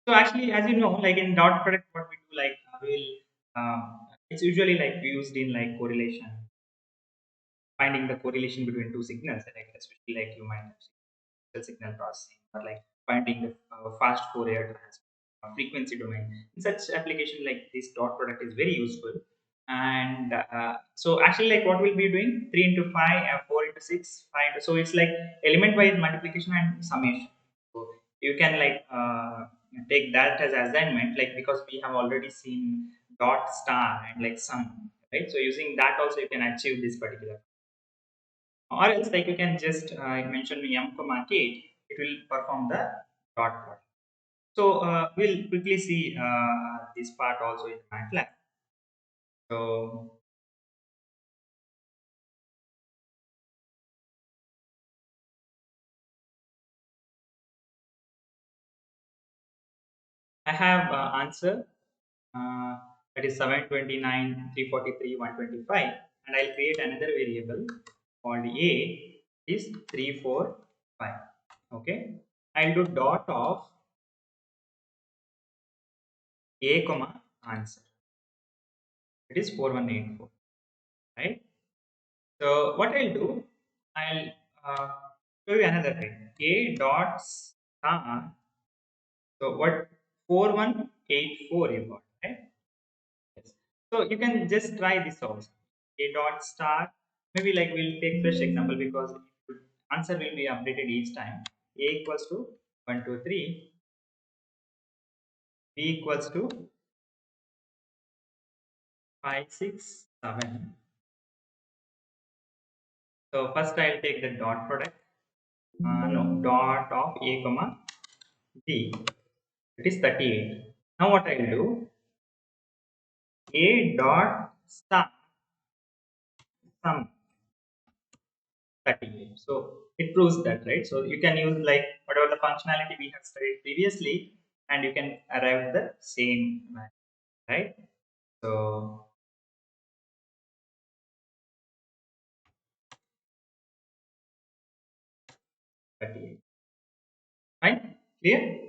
So actually, as you know, like in dot product, what we do, like it's usually like used in like correlation, finding the correlation between two signals, like especially like you might have signal processing, or like finding the fast Fourier transform, frequency domain. In such application, like this dot product is very useful. And so actually, like what we'll be doing, 3 into 5, 4 into 6, 5 into, so it's like element wise multiplication and summation. So you can like take that as assignment, like because we have already seen dot star and like sum, right? So using that also you can achieve this particular, or else like you can just mention m comma k, it will perform the dot plot. So we'll quickly see this part also in MATLAB. So I have answer, uh, that is 729 343 125, and I'll create another variable called a is 345. Okay, I'll do dot of a comma answer, it is 4184, right? So what I'll do, I'll uh, show you another thing. A dot star. So what 4184 you got, right? Yes. So you can just try this also. A dot star. Maybe like we'll take fresh example because answer will be updated each time. A equals to 123. B equals to 567. So first I'll take the dot product. No, dot of A comma B. It is 38. Now what I'll do, A dot star sum 38. So it proves that, right? So you can use like whatever the functionality we have studied previously, and you can arrive at the same value, right? So 38. Fine? Clear?